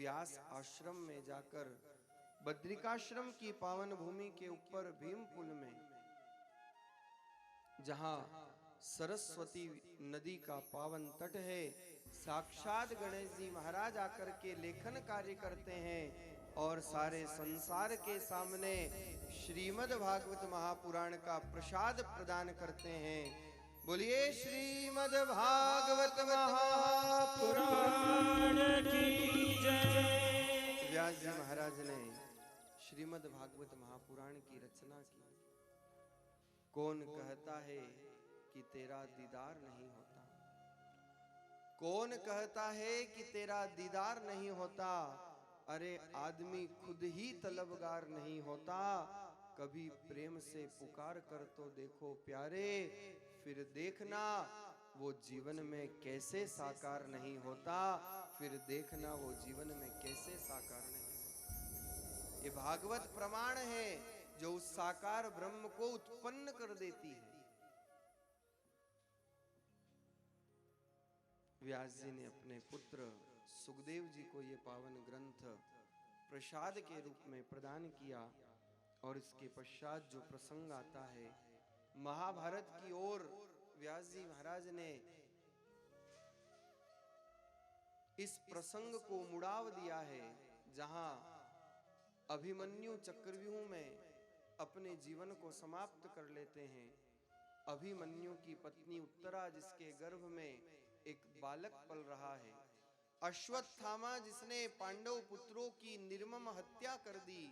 व्यास आश्रम में जाकर बद्रिकाश्रम की पावन भूमि के ऊपर भीम पुल में, जहां सरस्वती नदी का पावन तट है, साक्षात गणेश जी महाराज आकर के लेखन कार्य करते हैं और सारे संसार के सामने श्रीमद् भागवत महापुराण का प्रसाद प्रदान करते हैं। बोलिए श्रीमद् भागवत महापुराण की जय। व्यास जी महाराज ने श्रीमद् भागवत महापुराण की रचना की। कौन कहता है कि तेरा दीदार नहीं होता, कौन कहता है कि तेरा दीदार नहीं होता। अरे आदमी खुद ही तलबगार नहीं होता, कभी प्रेम से पुकार कर तो देखो प्यारे, फिर देखना वो जीवन में कैसे साकार नहीं होता, फिर देखना वो जीवन में कैसे साकार नहीं होता। ये भागवत प्रमाण है जो उस साकार ब्रह्म को उत्पन्न कर देती है। व्यास जी ने अपने पुत्र सुखदेव जी को ये पावन ग्रंथ प्रसाद के रूप में प्रदान किया और इसके पश्चात जो प्रसंग आता है महाभारत की ओर, व्यास जी महाराज ने इस प्रसंग को मुड़ाव दिया है, जहां अभिमन्यु चक्रव्यूह में अपने जीवन को समाप्त कर लेते हैं। अभिमन्यु की पत्नी उत्तरा, जिसके गर्भ में एक बालक पल रहा है, अश्वत्थामा जिसने पांडव पुत्रों की निर्मम हत्या कर दी,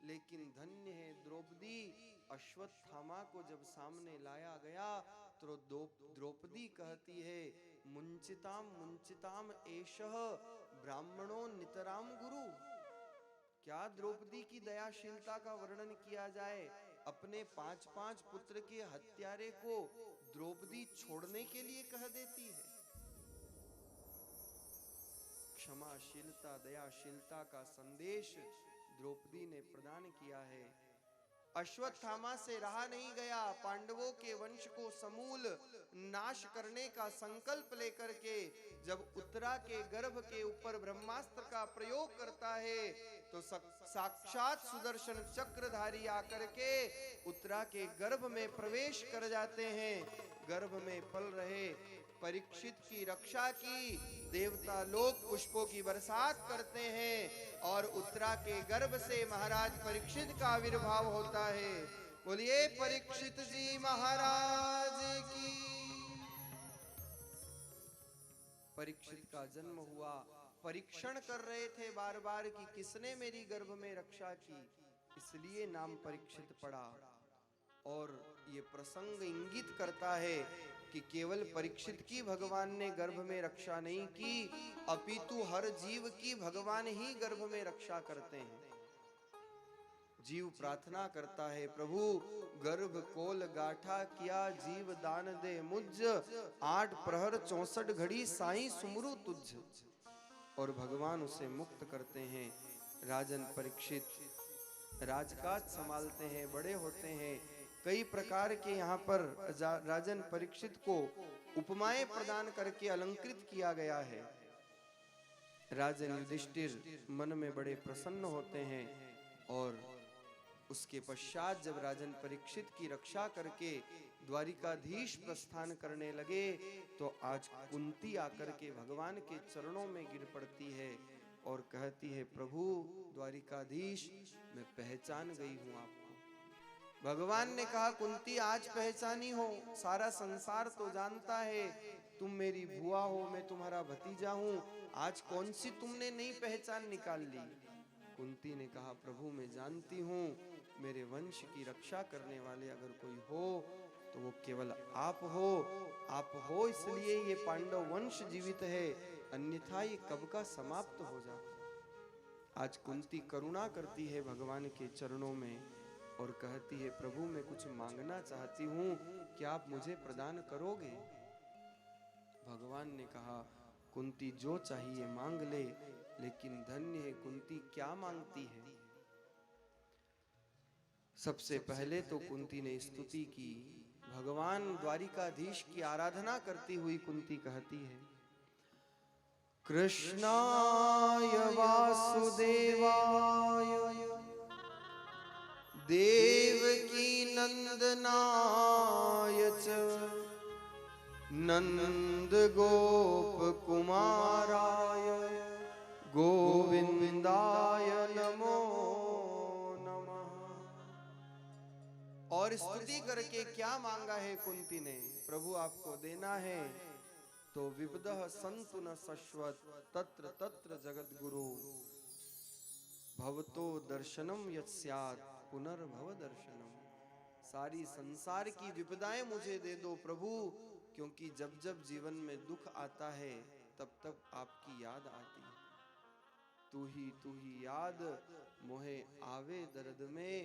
लेकिन धन्य है द्रौपदी। अश्वत्थामा को जब सामने लाया गया तो द्रौपदी कहती है, मुंचिताम मुंचिताम एषः ब्राह्मणो नितराम गुरु। क्या द्रौपदी की दयाशीलता का वर्णन किया जाए। अपने 5 पुत्र के हत्यारे को द्रौपदी छोड़ने के लिए कह देती है। क्षमाशीलता दयाशीलता का संदेश द्रौपदी ने प्रदान किया है। अश्वत्थामा से रहा नहीं गया, पांडवों के वंश को समूल नाश करने का संकल्प लेकर के जब उत्तरा के गर्भ के ऊपर ब्रह्मास्त्र का प्रयोग करता है तो साक्षात सुदर्शन चक्रधारी आकर के उत्तरा के गर्भ में प्रवेश कर जाते हैं। गर्भ में पल रहे परीक्षित की रक्षा की देवता लोग पुष्पों की बरसात करते हैं और उत्तरा के गर्भ से महाराज परीक्षित का आविर्भाव होता है। बोलिए परीक्षित जी महाराज की। परीक्षित का जन्म हुआ, परीक्षण कर रहे थे बार बार कि किसने मेरी गर्भ में रक्षा की, इसलिए नाम परीक्षित पड़ा। और ये प्रसंग इंगित करता है कि केवल परीक्षित की भगवान ने गर्भ में रक्षा नहीं की, अपितु हर जीव की भगवान ही गर्भ में रक्षा करते हैं। जीव प्रार्थना करता है, प्रभु गर्भ कोल गाठा किया जीव दान दे मुझ, 8 प्रहर 64 घड़ी साईं सुमरु तुझ। और भगवान उसे मुक्त करते हैं। राजन परीक्षित राजकाज संभालते हैं, बड़े होते हैं। कई प्रकार के यहाँ पर राजन परीक्षित को उपमाएं प्रदान करके अलंकृत किया गया है। राजन युधिष्ठिर मन में बड़े प्रसन्न होते हैं और उसके पश्चात जब राजन परीक्षित की रक्षा करके द्वारिकाधीश प्रस्थान करने लगे तो आज कुंती आकर के भगवान के चरणों में गिर पड़ती है और कहती है, प्रभु द्वारिकाधीश मैं पहचान गई हूं आपको। भगवान ने कहा, कुंती आज पहचानी हो, सारा संसार तो जानता है तुम मेरी बुआ हो, मैं तुम्हारा भतीजा हूं, आज कौन सी तुमने नई पहचान निकाल ली। कुंती ने कहा, प्रभु मैं जानती हूं मेरे वंश की रक्षा करने वाले अगर कोई हो तो वो केवल आप हो। आप हो इसलिए ये पांडव वंश जीवित है, अन्यथा ये कब का समाप्त हो जाता। आज कुंती करुणा करती है भगवान के चरणों में और कहती है, प्रभु मैं कुछ मांगना चाहती हूँ, क्या आप मुझे प्रदान करोगे। भगवान ने कहा, कुंती जो चाहिए मांग ले, लेकिन धन्य है कुंती क्या मांगती है। सबसे पहले तो कुंती ने स्तुति की। भगवान द्वारिकाधीश की आराधना करती हुई कुंती कहती है, कृष्णाय वासुदेवाय नंदनाय च नंद गोप कुमाराय गोविंदाय नमो नमः। और स्तुति करके क्या मांगा है कुंती ने? प्रभु आपको देना है तो विबदः संतु न शश्वत तत्र तत्र जगत गुरु भवतो दर्शनम यत् स्यात् पुनर्भव दर्शनम। सारी संसार की विपदाएं मुझे दे दो प्रभु, क्योंकि जब जब जीवन में दुख आता है तब तब आपकी याद आती है। तू ही याद मोहे आवे दर्द में।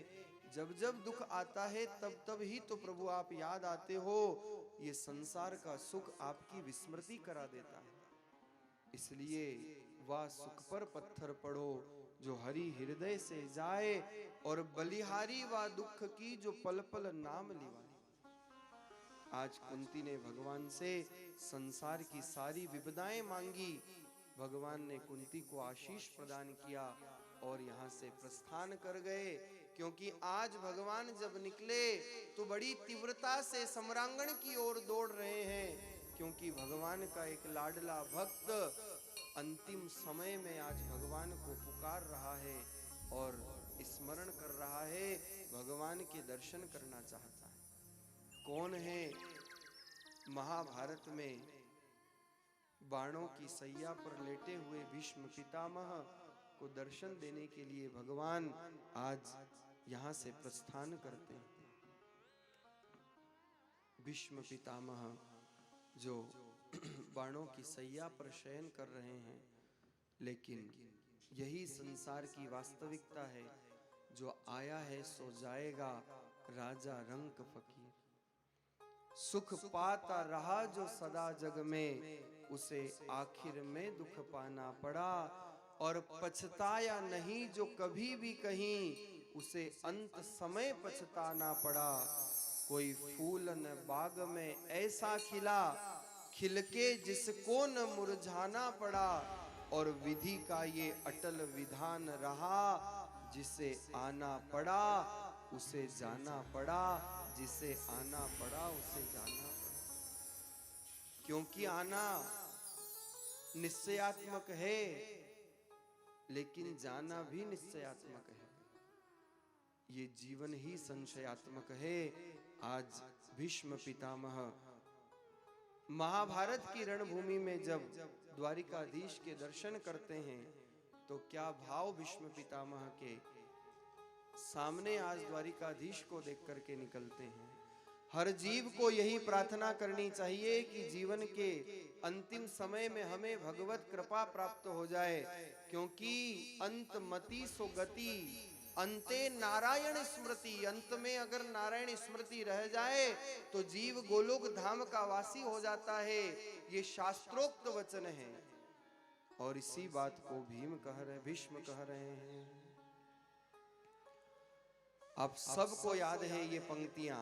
जब जब दुख आता है तब तब ही तो प्रभु आप याद आते हो। ये संसार का सुख आपकी विस्मृति करा देता है। इसलिए वह सुख पर पत्थर पड़ो जो हरि हृदय से जाए, और बलिहारी व दुख की जो पल पल नाम लिवाए। आज कुंती ने भगवान से संसार की सारी विपदाएं मांगी। भगवान ने कुंती को आशीष प्रदान किया और यहाँ से प्रस्थान कर गए। क्योंकि आज भगवान जब निकले तो बड़ी तीव्रता से सम्रांगण की ओर दौड़ रहे हैं, क्योंकि भगवान का एक लाडला भक्त अंतिम समय में आज भगवान को पुकार रहा है और स्मरण कर रहा है, भगवान के दर्शन करना चाहता है। कौन है? महाभारत में बाणों की सैया पर लेटे हुए भीष्म पितामह को दर्शन देने के लिए भगवान आज यहाँ से प्रस्थान करते हैं। भीष्म पितामह जो बाणों की सैया पर शयन कर रहे हैं, लेकिन यही संसार की वास्तविकता है। जो आया है सो जाएगा, राजा रंक फकीर। सुख पाता रहा जो सदा जग में, उसे आखिर में दुख पाना पड़ा। और पछताया नहीं जो कभी भी कहीं, उसे अंत समय पछताना पड़ा। कोई फूल न बाग में ऐसा खिला, खिलके जिसको न मुरझाना पड़ा। और विधि का ये अटल विधान रहा, जिसे आना पड़ा उसे जाना पड़ा, जिसे आना पड़ा उसे जाना पड़ा। क्योंकि आना निश्चयात्मक है, लेकिन जाना भी निश्चयात्मक है। ये जीवन ही संशयात्मक है। आज भीष्म पितामह महाभारत की रणभूमि में जब द्वारिकाधीश के दर्शन करते हैं तो क्या भाव भीष्म पितामह के सामने आज द्वारिकाधीश को देख करके निकलते हैं। हर जीव को यही प्रार्थना करनी चाहिए कि जीवन के अंतिम समय में हमें भगवत कृपा प्राप्त हो जाए, क्योंकि अंत मति सो गति, अंते नारायण स्मृति। अंत में अगर नारायण स्मृति रह जाए तो जीव गोलोक धाम का वासी हो जाता है। ये शास्त्रोक्त वचन है। और इसी बात को भीष्म कह रहे हैं। आप सबको याद है ये पंक्तियां,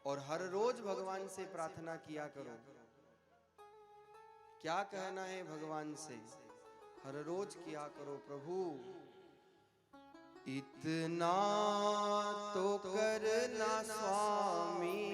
और हर रोज भगवान से प्रार्थना किया करो। क्या कहना है भगवान से? हर रोज किया करो, प्रभु इतना तो करना स्वामी,